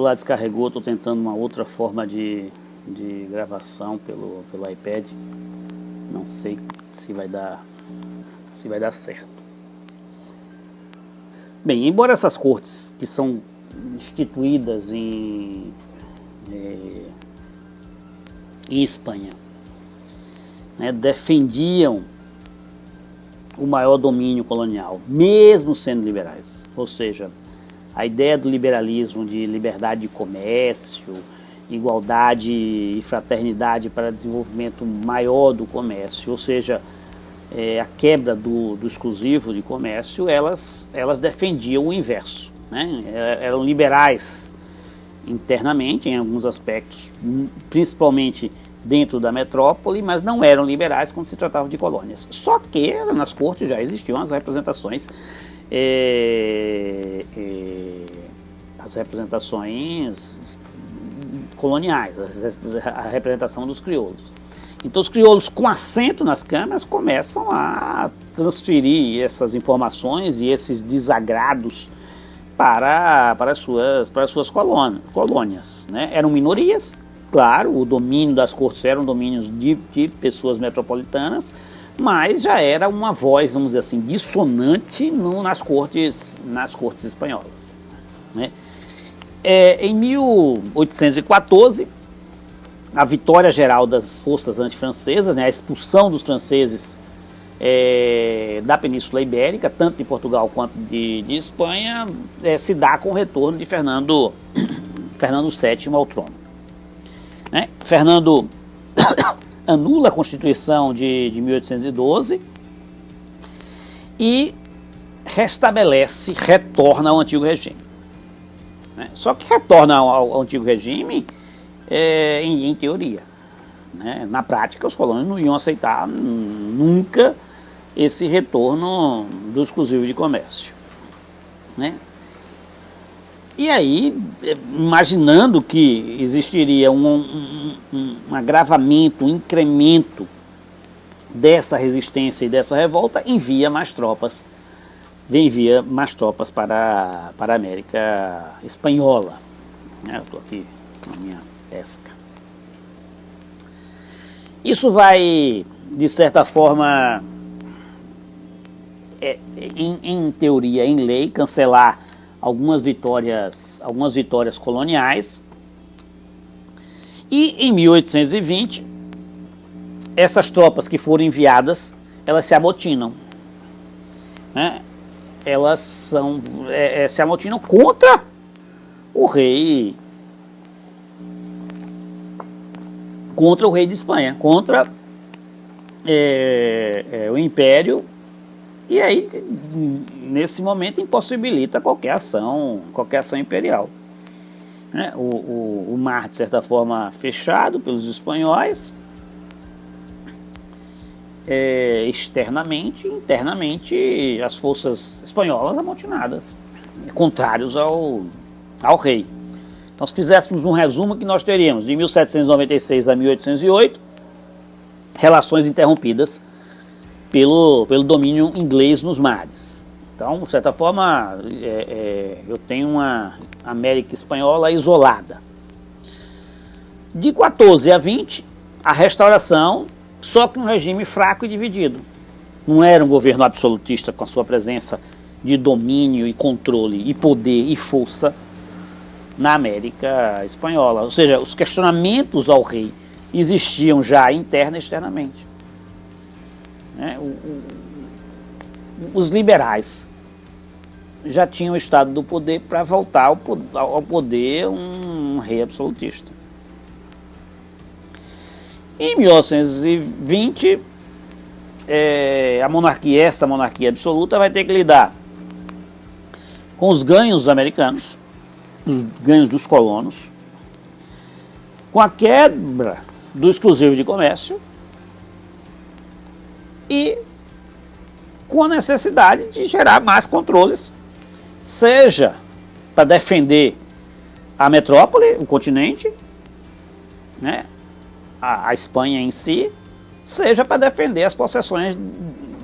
celular descarregou, estou tentando uma outra forma de gravação pelo iPad. Não sei se vai dar certo. Bem, embora essas cortes que são instituídas em Espanha, né, defendiam o maior domínio colonial, mesmo sendo liberais. Ou seja, a ideia do liberalismo, de liberdade de comércio, igualdade e fraternidade para desenvolvimento maior do comércio, ou seja, a quebra do exclusivo de comércio, elas defendiam o inverso, né? Eram liberais internamente, em alguns aspectos, principalmente dentro da metrópole, mas não eram liberais quando se tratava de colônias. Só que nas cortes já existiam as representações coloniais, a representação dos crioulos. Então os crioulos com assento nas câmaras começam a transferir essas informações e esses desagrados para as suas colônias, né? Eram minorias, claro, o domínio das cortes eram domínios de pessoas metropolitanas, mas já era uma voz, vamos dizer assim, dissonante nas cortes espanholas, né? Em 1814, a vitória geral das forças antifrancesas, né, a expulsão dos franceses da Península Ibérica, tanto de Portugal quanto de Espanha, se dá com o retorno de Fernando VII ao trono, né? Fernando anula a Constituição de 1812 e retorna ao antigo regime, né? Só que retorna ao antigo regime em teoria, né? Na prática, os colônios não iam aceitar nunca esse retorno do exclusivo de comércio, né? E aí, imaginando que existiria um agravamento, um incremento dessa resistência e dessa revolta, envia mais tropas para a América Espanhola, né? Eu estou aqui na minha pesca. Isso vai, de certa forma, em teoria, em lei, cancelar algumas vitórias coloniais. E em 1820, essas tropas que foram enviadas, elas se amotinam, né? Elas se amotinam contra o rei de Espanha, contra o Império. E aí, nesse momento, impossibilita qualquer ação imperial, né? O mar, de certa forma, fechado pelos espanhóis, externamente, internamente, as forças espanholas amotinadas, contrários ao rei. Então, se fizéssemos um resumo, que nós teríamos, de 1796 a 1808, relações interrompidas pelo domínio inglês nos mares. Então, de certa forma, eu tenho uma América Espanhola isolada. De 14 a 20, a restauração, só com um regime fraco e dividido. Não era um governo absolutista com a sua presença de domínio e controle e poder e força na América Espanhola. Ou seja, os questionamentos ao rei existiam já interna e externamente. Os liberais já tinham o estado do poder para voltar ao poder um rei absolutista. Em 1920, essa monarquia absoluta vai ter que lidar com os ganhos dos americanos, os ganhos dos colonos, com a quebra do exclusivo de comércio e com a necessidade de gerar mais controles, seja para defender a metrópole, o continente, né, a Espanha em si, seja para defender as possessões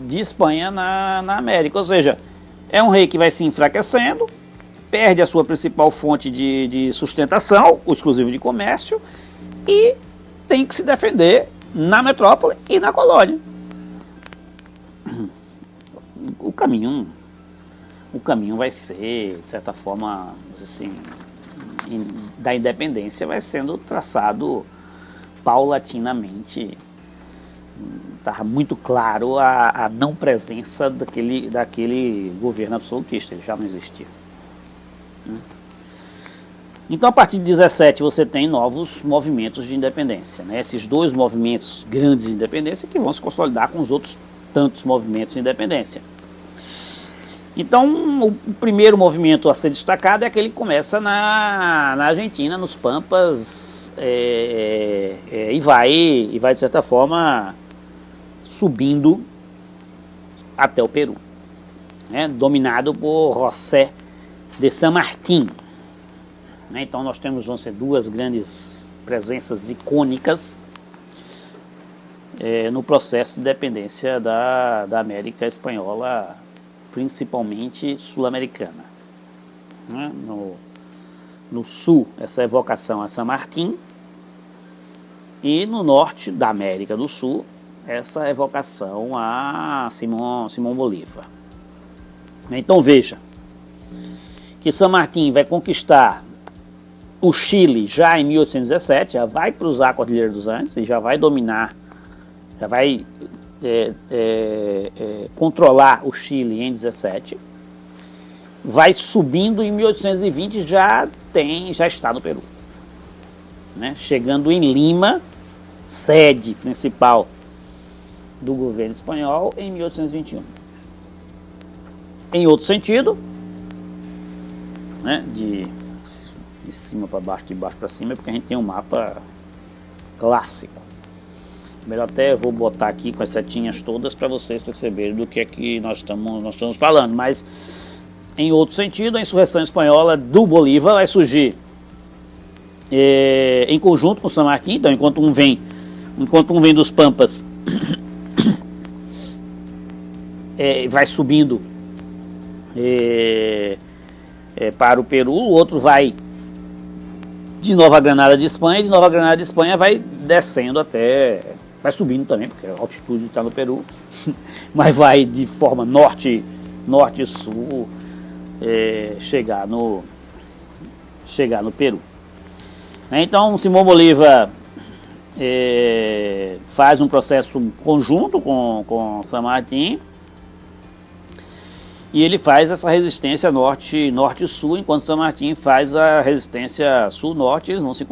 de Espanha na América. Ou seja, é um rei que vai se enfraquecendo perde a sua principal fonte de sustentação, o exclusivo de comércio, e tem que se defender na metrópole e na colônia. O caminho vai ser, de certa forma, assim, da independência vai sendo traçado paulatinamente. Estava muito claro a não presença daquele governo absolutista, ele já não existia. Então, a partir de 17, você tem novos movimentos de independência, né? Esses dois movimentos grandes de independência que vão se consolidar com os outros tantos movimentos de independência. Então, o primeiro movimento a ser destacado é aquele que começa na Argentina, nos Pampas, e vai, de certa forma, subindo até o Peru, né? Dominado por José de San Martín. Então, nós temos, vão ser duas grandes presenças icônicas no processo de independência da América Espanhola, principalmente sul-americana. No sul, essa evocação a San Martín, e no norte da América do Sul, essa evocação a Simão Bolívar. Então veja que San Martín vai conquistar o Chile já em 1817, já vai cruzar a Cordilheira dos Andes e já vai dominar, já vai controlar o Chile em 17, vai subindo em 1820, já está no Peru, né? Chegando em Lima, sede principal do governo espanhol, em 1821. Em outro sentido, né, de cima para baixo, de baixo para cima, porque a gente tem um mapa clássico. Melhor até vou botar aqui com as setinhas todas para vocês perceberem do que é que nós estamos falando. Mas, em outro sentido, a insurreição espanhola do Bolívar vai surgir em conjunto com San Martín. Então, enquanto um vem dos Pampas, vai subindo para o Peru, o outro vai de Nova Granada de Espanha, e de Nova Granada de Espanha vai descendo vai subindo também, porque a altitude está no Peru, mas vai de forma norte-sul chegar no Peru. Então, Simão Bolívar faz um processo conjunto com San Martín, e ele faz essa resistência norte-sul, enquanto San Martín faz a resistência sul-norte. Eles vão se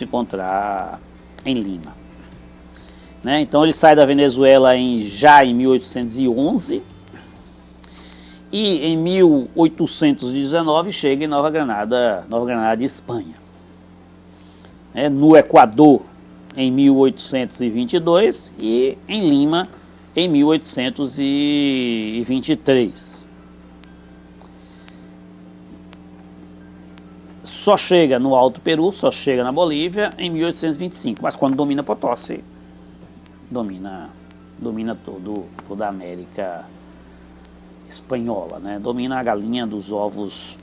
encontrar em Lima, né? Então ele sai da Venezuela já em 1811, e em 1819 chega em Nova Granada de Espanha. No Equador em 1822 e em Lima em 1823. Só chega no Alto Peru, só chega na Bolívia em 1825, mas quando domina Potosí, domina toda a América espanhola, né? Domina a galinha dos ovos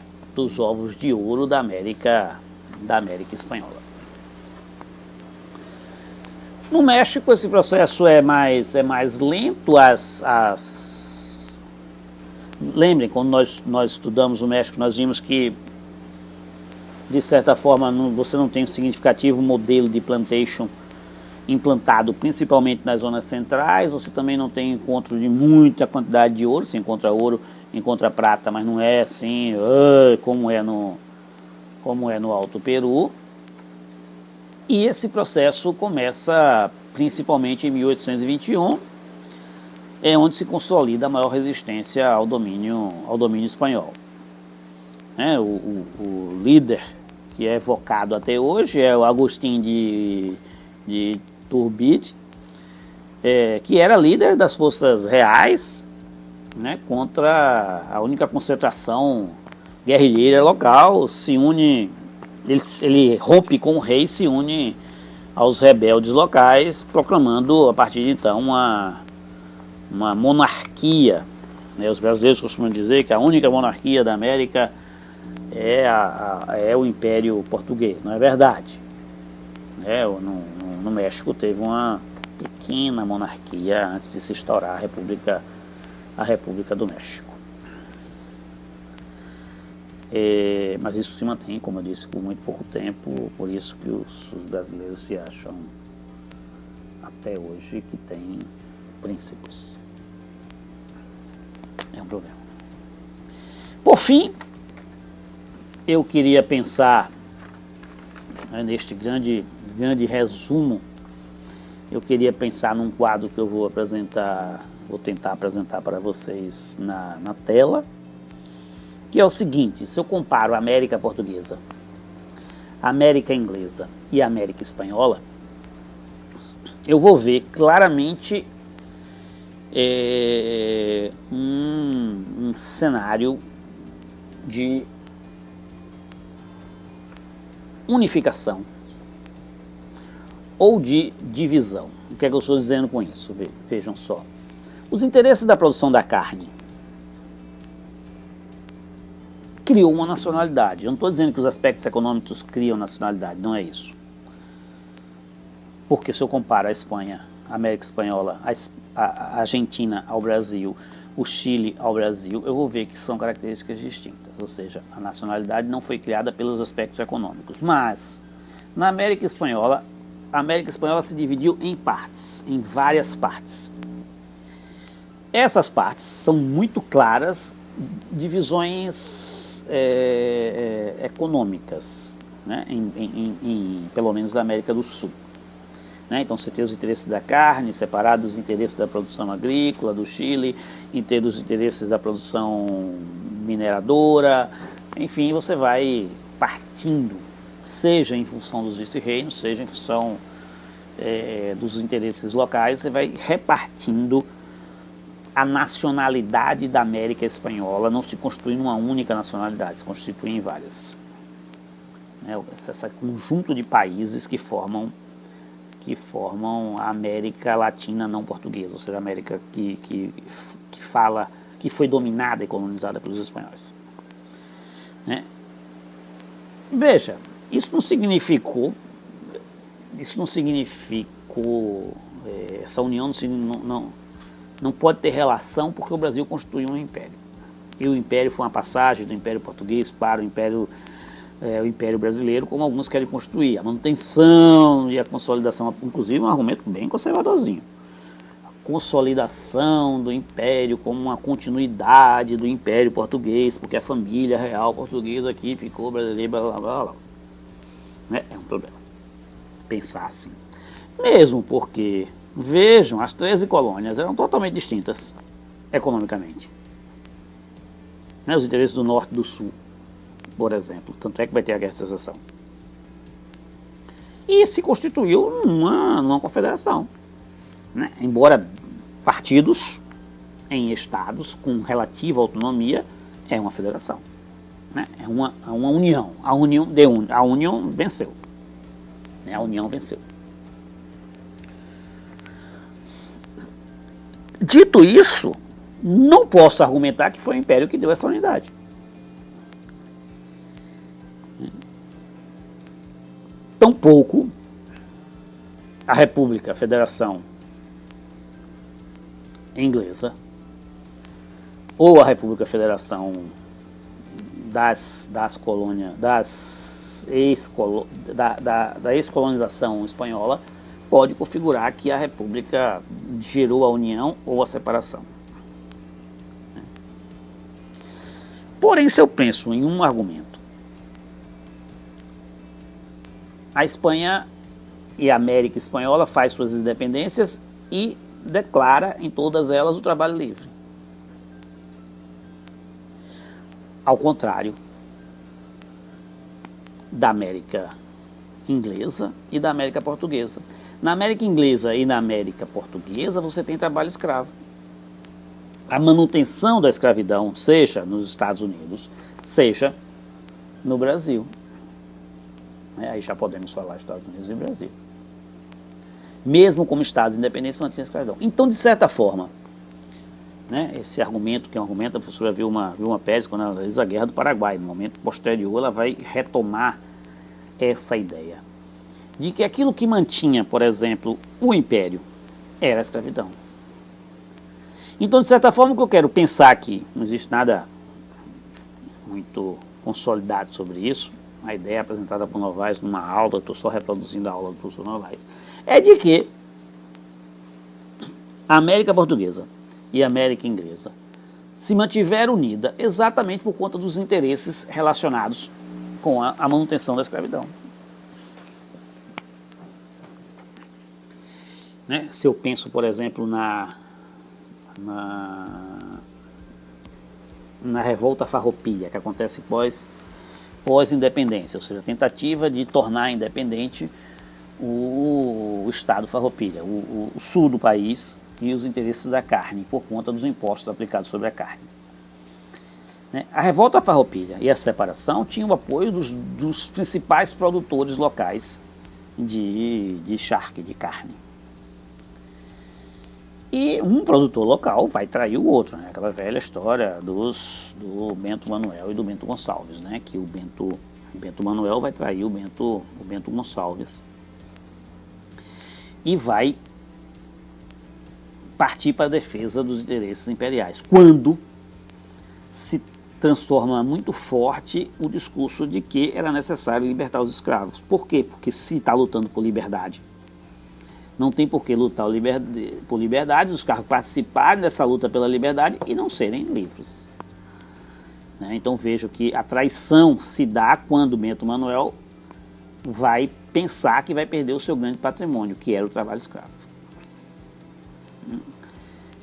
de ouro da América espanhola. No México esse processo é mais lento. Lembrem, quando nós estudamos o México, nós vimos que, de certa forma, você não tem um significativo modelo de plantation implantado principalmente nas zonas centrais. Você também não tem encontro de muita quantidade de ouro. Você encontra ouro, encontra prata, mas não é assim como é no Alto Peru. E esse processo começa principalmente em 1821, onde se consolida a maior resistência ao domínio espanhol. O líder que é evocado até hoje é o Agustín de Iturbide, que era líder das forças reais, né, contra a única concentração guerrilheira local. Se une, ele rompe com o rei e se une aos rebeldes locais, proclamando a partir de então uma monarquia né? Os brasileiros costumam dizer que a única monarquia da América é o Império Português. Não é verdade. No México teve uma pequena monarquia antes de se instaurar a República do México. Mas isso se mantém, como eu disse, por muito pouco tempo, por isso que os brasileiros se acham até hoje que têm príncipes. É um problema. Por fim, eu queria pensar, né, neste grande resumo, eu queria pensar num quadro que eu vou tentar apresentar para vocês na tela, que é o seguinte: se eu comparo a América Portuguesa, a América Inglesa e a América Espanhola, eu vou ver claramente um cenário de unificação ou de divisão. O que é que eu estou dizendo com isso? Vejam só. Os interesses da produção da carne criou uma nacionalidade. Eu não estou dizendo que os aspectos econômicos criam nacionalidade, não é isso. Porque se eu comparo a Espanha, a América Espanhola, a Argentina ao Brasil, o Chile ao Brasil, eu vou ver que são características distintas. Ou seja, a nacionalidade não foi criada pelos aspectos econômicos. Mas, na América Espanhola, a América Espanhola se dividiu em partes, em várias partes. Essas partes são muito claras divisões econômicas, né? Pelo menos da América do Sul. Né? Então você tem os interesses da carne separados dos interesses da produção agrícola do Chile, dos interesses da produção mineradora, enfim, você vai partindo, seja em função dos vice-reinos, seja em função dos interesses locais, você vai repartindo a nacionalidade da América Espanhola. Não se constitui numa única nacionalidade, se constitui em várias. Esse conjunto de países que formam a América Latina não portuguesa, ou seja, a América que foi dominada e colonizada pelos espanhóis. Né? Veja, isso não significou, essa união não pode ter relação porque o Brasil constituiu um império. E o império foi uma passagem do Império Português para o Império Brasileiro, como alguns querem construir. A manutenção e a consolidação, inclusive um argumento bem conservadorzinho. A consolidação do Império como uma continuidade do Império Português, porque a família real portuguesa aqui ficou brasileira, blá blá blá blá. É um problema pensar assim. Mesmo porque, vejam, as 13 colônias eram totalmente distintas economicamente. Os interesses do Norte e do Sul, por exemplo. Tanto é que vai ter a Guerra de Secessão. E se constituiu numa confederação. Né? Embora partidos em estados com relativa autonomia, é uma federação. Né? É uma união. A união venceu. Né? A união venceu. Dito isso, não posso argumentar que foi o Império que deu essa unidade. Tampouco a República, a Federação Inglesa, ou a República Federação das colônias, da ex-colonização espanhola, pode configurar que a República gerou a união ou a separação. Porém, se eu penso em um argumento, a Espanha e a América Espanhola faz suas independências e declara em todas elas o trabalho livre. Ao contrário da América Inglesa e da América Portuguesa. Na América Inglesa e na América Portuguesa você tem trabalho escravo. A manutenção da escravidão, seja nos Estados Unidos, seja no Brasil. Aí já podemos falar Estados Unidos e Brasil. Mesmo como estados independentes, mantém a escravidão. Então, de certa forma, né, esse argumento, que é um argumento, a professora Vilma Pérez, quando ela diz a Guerra do Paraguai, no momento posterior, ela vai retomar essa ideia de que aquilo que mantinha, por exemplo, o império era a escravidão. Então, de certa forma, o que eu quero pensar aqui, não existe nada muito consolidado sobre isso, a ideia apresentada por Novaes numa aula, estou só reproduzindo a aula do professor Novaes, é de que a América Portuguesa e a América Inglesa se mantiveram unidas exatamente por conta dos interesses relacionados com a manutenção da escravidão. Né? Se eu penso, por exemplo, na revolta farroupilha, que acontece pós-independência, ou seja, a tentativa de tornar independente o Estado farroupilha, o sul do país e os interesses da carne, por conta dos impostos aplicados sobre a carne. Né? A revolta farroupilha e a separação tinham o apoio dos principais produtores locais de charque, de carne. E um produtor local vai trair o outro, né? Aquela velha história do Bento Manuel e do Bento Gonçalves, né? Que o Bento Manuel vai trair o Bento Gonçalves e vai partir para a defesa dos interesses imperiais, quando se transforma muito forte o discurso de que era necessário libertar os escravos. Por quê? Porque se está lutando por liberdade, não tem por que lutar por liberdade, os escravos participarem dessa luta pela liberdade e não serem livres. Né? Então vejo que a traição se dá quando Bento Manuel vai pensar que vai perder o seu grande patrimônio, que era o trabalho escravo.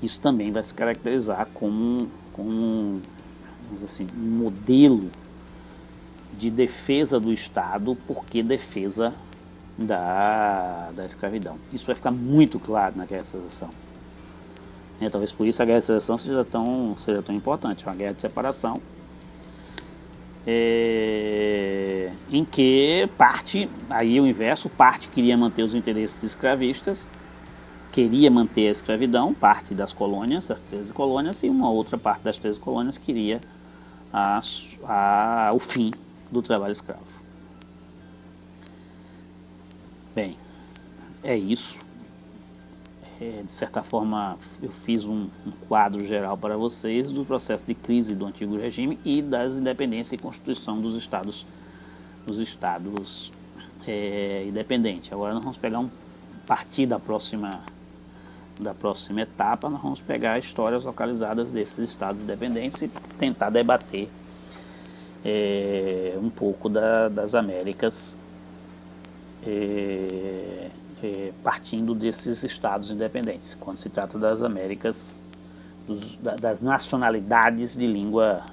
Isso também vai se caracterizar como vamos dizer assim, um modelo de defesa do Estado, porque defesa da escravidão. Isso vai ficar muito claro na Guerra de Secessão. Talvez por isso a Guerra de Secessão seja tão importante. É uma guerra de separação em que parte, aí o inverso, parte queria manter os interesses escravistas, queria manter a escravidão, parte das colônias, as 13 colônias, e uma outra parte das 13 colônias queria o fim do trabalho escravo. Bem, é isso. De certa forma, eu fiz um quadro geral para vocês do processo de crise do antigo regime e das independências e constituição dos estados independentes. Agora nós vamos pegar a partir da próxima etapa, nós vamos pegar histórias localizadas desses estados independentes e tentar debater um pouco das Américas, partindo desses estados independentes, quando se trata das Américas, das nacionalidades de língua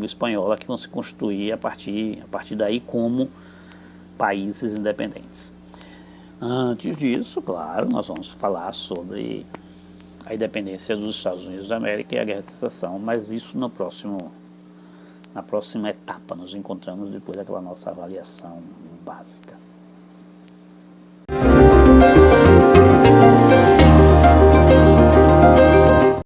espanhola que vão se constituir a partir daí como países independentes. Antes disso, claro, nós vamos falar sobre a independência dos Estados Unidos da América e a Guerra de Secessão, mas isso na próxima etapa. Nos encontramos depois daquela nossa avaliação básica.